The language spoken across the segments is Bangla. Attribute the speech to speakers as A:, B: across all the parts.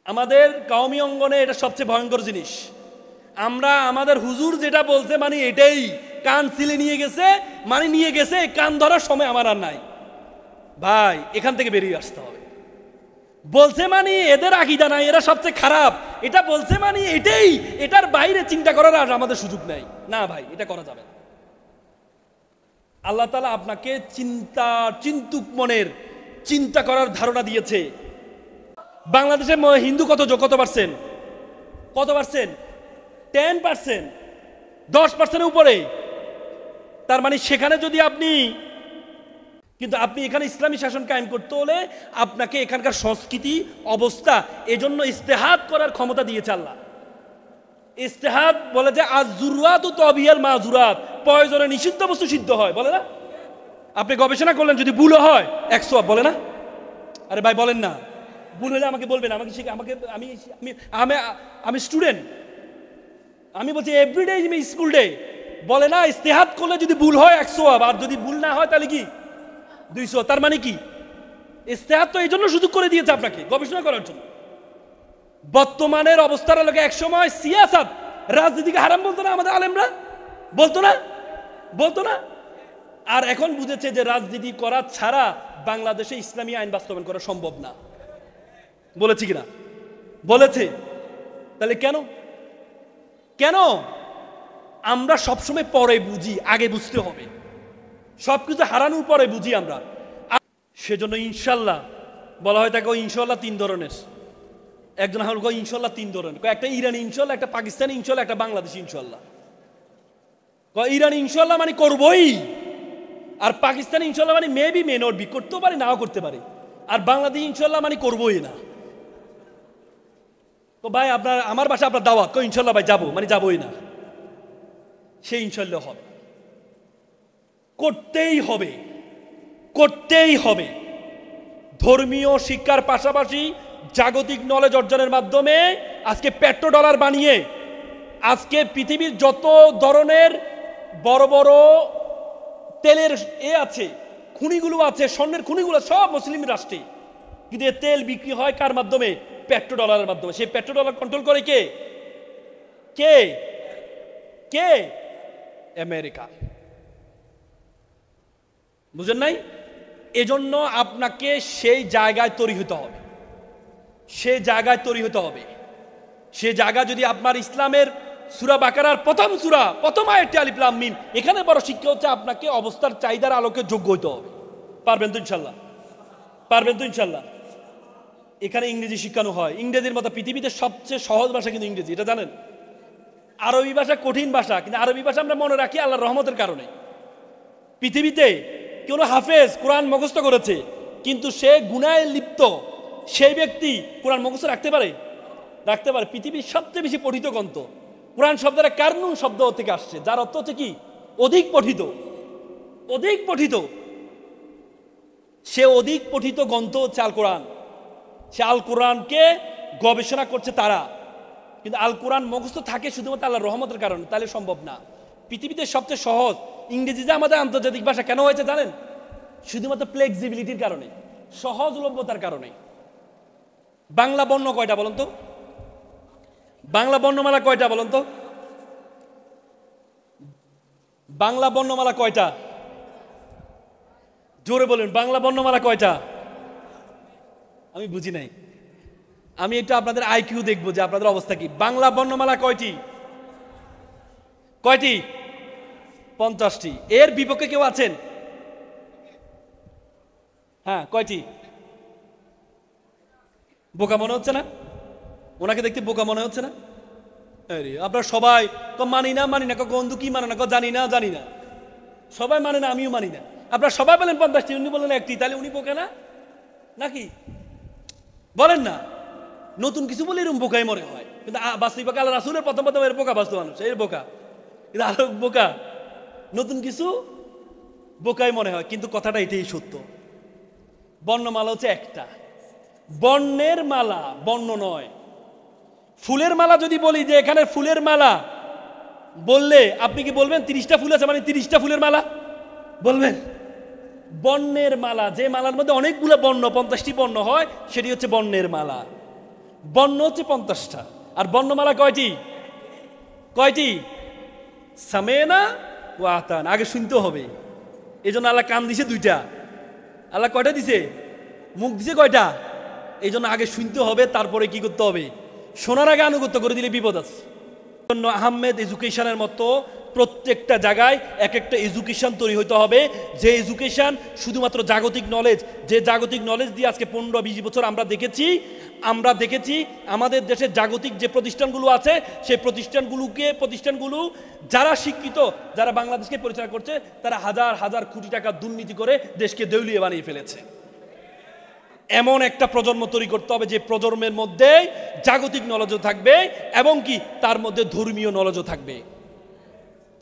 A: আমাদের কওমি অঙ্গনে এটা সবচেয়ে ভয়ঙ্কর জিনিস। আমরা আমাদের হুজুর যেটা বলছে মানে এটাই, কান ছিলে নিয়ে গেছে মানে নিয়ে গেছে, কান ধরার সময় আমার আর নাই। ভাই এখান থেকে বেরিয়ে আসতে হবে। বলছে মানে এদের আকীদা নাই, এরা সবচেয়ে খারাপ, এটা বলছে মানে এটাই, এটার বাইরে চিন্তা করার আর আমাদের সুযোগ নাই। না ভাই, এটা করা যাবে না। আল্লাহ তাআলা আপনাকে চিন্তুক মনের চিন্তা করার ধারণা দিয়েছে। বাংলাদেশে হিন্দু কত পার্সেন্ট? 10%, 10%-এর উপরে। তার মানে সেখানে যদি আপনি এখানে ইসলামী শাসন কায়েম করতে হলে আপনাকে এখানকার সংস্কৃতি অবস্থা, এজন্য ইস্তেহাদ করার ক্ষমতা দিয়েছে আল্লাহ। ইস্তেহাদ বলে যে আজ-জুররাতু তাবিয়াল মাজুরাত, প্রয়োজনে নিষিদ্ধ বস্তু সিদ্ধ হয়, বলে না? আপনি গবেষণা করলেন, যদি ভুল হয় 100 বলে না? আরে ভাই বলেন না, ভুল হলে আমাকে বলবেন, আমি স্টুডেন্ট, আমি বলছি এভরিডে স্কুল ডে, বলে না ইস্তেহাদ করলে যদি ভুল হয় 100, আর যদি ভুল না হয় তাহলে কি 200। তার মানে কি? ইস্তেহাদ তো এই জন্য সুযোগ করে দিয়েছে আপনাকে গবেষণা করার জন্য। বর্তমানের অবস্থার লোকে একসময় সিয়াসাত, রাজনীতিকে হারাম বলতো না আমাদের আলেমরা, বলতো না? আর এখন বুঝেছে যে রাজনীতি করা ছাড়া বাংলাদেশে ইসলামী আইন বাস্তবায়ন করা সম্ভব না। বলেছে কিনা? বলেছে। তাহলে কেন আমরা সবসময় পরে বুঝি, আগে বুঝতে হবে। সবকিছু হারানোর পরে বুঝি আমরা। সেজন্য ইনশাল্লাহ বলা হয় তাকে ইনশাল্লাহ 3 ধরনের। একজন হল ইনশাল্লাহ 3 ধরনের, একটা ইরানি ইনশাল্লাহ, একটা পাকিস্তানি ইনশাল্লাহ, একটা বাংলাদেশি ইনশাল্লাহ। ইরানি ইনশাল্লাহ মানে করবই, আর পাকিস্তানি ইনশাল্লাহ মানে মেবি মে নট বি, করতেও পারে নাও করতে পারে, আর বাংলাদেশি ইনশাল্লাহ মানে করবই না। তো ভাই আমার বাসা আপনার দাওয়াত, ইনশাল্লাহ ভাই যাবো মানে যাবোই না, সেই ইনশাল্লাহ হবে, করতেই হবে। ধর্মীয় শিক্ষার পাশাপাশি জাগতিক নলেজ অর্জনের মাধ্যমে আজকে পেট্রো ডলার বানিয়ে আজকে পৃথিবীর যত ধরনের বড় বড় তেলের আছে, খনিগুলো আছে, স্বর্ণের খনিগুলো সব মুসলিম রাষ্ট্রে, কিন্তু তেল বিক্রি হয় কার মাধ্যমে? পেট্রো ডলারের মাধ্যমে। সেই পেট্রো ডলার কন্ট্রোল করে কে? আমেরিকা। বুঝেন নাই? এজন্য আপনাকে সেই জায়গায় তৈরি হতে হবে, সে জায়গা যদি আপনার ইসলামের সূরা বাকারার প্রথম আয়াতটি আলিফ লাম মিম, এখানে বড় শিক্ষা হচ্ছে আপনাকে অবস্থার চাহিদার আলোকে যোগ্য হতে হবে। পারবেন তো ইনশাল্লাহ? এখানে ইংরেজি শিখানো হয়। ইংরেজির মতো পৃথিবীতে সবচেয়ে সহজ ভাষা কিন্তু ইংরেজি, এটা জানেন? আরবি ভাষা কঠিন ভাষা, কিন্তু আরবি ভাষা আমরা মনে রাখি আল্লাহর রহমতের কারণে। পৃথিবীতে কেউ হাফেজ কোরআন মুখস্থ করেছে, কিন্তু সে গুনাহে লিপ্ত, সেই ব্যক্তি কোরআন মুখস্থ রাখতে পারে? পৃথিবীর সবচেয়ে বেশি পঠিত গ্রন্থ কোরআন শব্দটা কারনুন শব্দ থেকে আসছে, যার অর্থ হচ্ছে কি? অধিক পঠিত। সে অধিক পঠিত গ্রন্থ হচ্ছে আল কোরআন। সে আল কোরআনকে গবেষণা করছে তারা, কিন্তু আল কোরআন মুখস্থ থাকে শুধুমাত্র আল্লাহর রহমতের কারণে, তাহলে সম্ভব না। পৃথিবীতে সবচেয়ে সহজ ইংরেজি যে আমাদের আন্তর্জাতিক ভাষা কেন হয়েছে জানেন? শুধুমাত্র ফ্লেক্সিবিলিটির কারণে, সহজলভ্যতার কারণে। বাংলা বর্ণ কয়টা বলুন তো? বাংলা বর্ণমালা কয়টা বলুন তো? বাংলা বর্ণমালা কয়টা? জোরে বলেন, বাংলা বর্ণমালা কয়টা? আমি বুঝি নাই। আমি একটু আপনাদের আইকিউ দেখবো যে আপনাদের অবস্থা কি। বাংলা বর্ণমালা কয়টি? 50টি। এর বিপক্ষে কেউ আছেন? হ্যাঁ, কয়টি? বোকা মনে হচ্ছে না? ওনাকে দেখতে বোকা মনে হচ্ছে না? আপনারা সবাই মানি না, বন্ধু কি মানে না, জানি না, সবাই মানে না, আমিও মানি না। আপনারা সবাই বলেন 50টি, উনি বলেন 1টি, তাহলে উনি বোকা না নাকি? বলেন না। নতুন কিছু বলে এরকম বোকাই মনে হয়, কিন্তু বাস্তবিক আল্লাহ রাসূলের প্রথম এর বোকা বাস্তব মানুষ, এর বোকা, কিন্তু আরো বোকা, নতুন কিছু বোকাই মনে হয়। কিন্তু কথাটা এটাই সত্য। বর্ণমালা হচ্ছে একটা, বর্ণের মালা, বর্ণ নয়। ফুলের মালা যদি বলি যে এখানে ফুলের মালা, বললে আপনি কি বলবেন 30টা ফুল আছে মানে 30টা ফুলের মালা বলবেন? বর্ণের মালা, যে মালার মধ্যে অনেকগুলো বর্ণ, 50টি বর্ণ হয়, সেটি হচ্ছে বর্ণের মালা। বর্ণ হচ্ছে 50টা, আর বর্ণমালা কয়টি? কয়টি? সামেনা ও আতান, আগে শুনতে হবে। এই জন্য আল্লাহ কান দিছে 2টা। আল্লাহ কয়টা দিছে? মুখ দিছে কয়টা? এই জন্য আগে শুনতে হবে, তারপরে কি করতে হবে? শোনার আগে আনুগত্য করে দিলে বিপদ আছে। জন্য আহমেদ এডুকেশনের মতো প্রত্যেকটা জায়গায় এক একটা এডুকেশন তৈরি হইতে হবে, যে এডুকেশন শুধুমাত্র জাগতিক নলেজ, যে জাগতিক নলেজ দিয়ে আজকে 15-20 বছর আমরা দেখেছি আমাদের দেশের জাগতিক যে প্রতিষ্ঠানগুলো আছে, সেই প্রতিষ্ঠানগুলো যারা শিক্ষিত, যারা বাংলাদেশকে পরিচালনা করছে, তারা হাজার হাজার কোটি টাকা দুর্নীতি করে দেশকে দেউলিয়া বানিয়ে ফেলেছে। এমন একটা প্রজন্ম তৈরি করতে হবে যে প্রজন্মের মধ্যে জাগতিক নলেজও থাকবে এবং কি তার মধ্যে ধর্মীয় নলেজও থাকবে।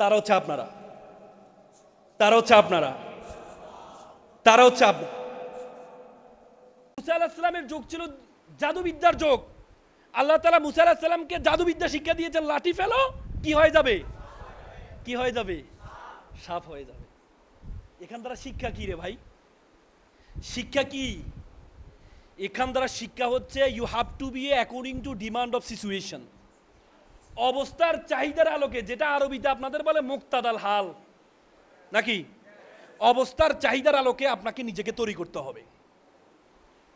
A: তারা হচ্ছে আপনারা। মুসা আলাইহিস সালামের যুগ ছিল জাদুবিদ্যার যুগ। আল্লাহ তাআলা মুসা আলাইহিস সালামকে জাদুবিদ্যা শিক্ষা দিয়েছেন, লাঠি ফেলো, কি হয়ে যাবে? সাপ হয়ে যাবে। এখান দ্বারা শিক্ষা কি রে ভাই? শিক্ষা কি? এখান দ্বারা শিক্ষা হচ্ছে you have to be according to demand of situation. অবস্থার চাহিদার আলোকে, যেটা আরবিতে আপনাদের বলে মুক্তাদাল হাল, নাকি? অবস্থার চাহিদার আলোকে আপনাকে নিজেকে তৈরি করতে হবে।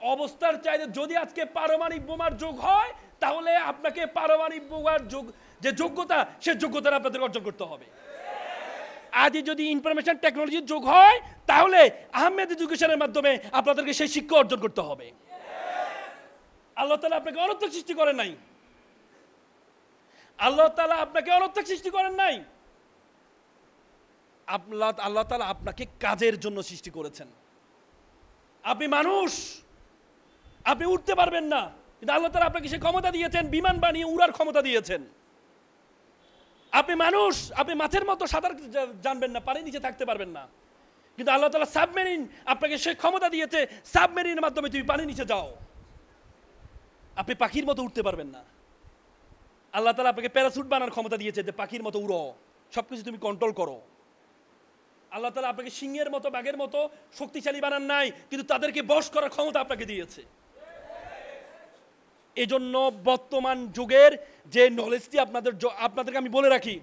A: অবস্থার চাহিদা, যদি আজকে পারমাণবিক বোমার যোগ হয়, তাহলে আপনাকে পারমাণবিক বোমার যোগ যে যোগ্যতা, সে যোগ্যতা আপনাদের অর্জন করতে হবে। আজ যদি ইনফরমেশন টেকনোলজির যোগ হয়, তাহলে আহমেদ এডুকেশনের মাধ্যমে আপনাদেরকে সেই শিক্ষা অর্জন করতে হবে। আল্লাহ তাআলা আপনাকে অনর্থক সৃষ্টি করেন নাই। আল্লাহ তাআলা আপনাকে কাজের জন্য সৃষ্টি করেছেন। আপনি মানুষ, আপনি উঠতে পারবেন না, কিন্তু আল্লাহ তাআলা আপনাকে সেই ক্ষমতা দিয়েছেন, বিমান বানিয়ে উড়ার ক্ষমতা দিয়েছেন। আপনি মানুষ, আপনি মাছের মতো সাঁতার জানবেন না, পানির নিচে থাকতে পারবেন না, কিন্তু আল্লাহ তাআলা সাবমেরিন আপনাকে সেই ক্ষমতা দিয়েছে, সাবমেরিনের মাধ্যমে তুমি পানির নিচে যাও। আপনি পাখির মতো উঠতে পারবেন না, আল্লাহ তাআলা আপনাকে প্যারাসুট বানানোর ক্ষমতা দিয়েছে, যে পাখির মতো উড়ো, সবকিছু তুমি কন্ট্রোল করো। আল্লাহ তাআলা আপনাকে সিংহের মতো, বাঘের মতো শক্তিশালী বানান নাই, কিন্তু তাদেরকে বশ করার ক্ষমতা আপনাকে দিয়েছে। এজন্য বর্তমান যুগের যে নলেজটি আপনাদেরকে আমি বলে রাখি,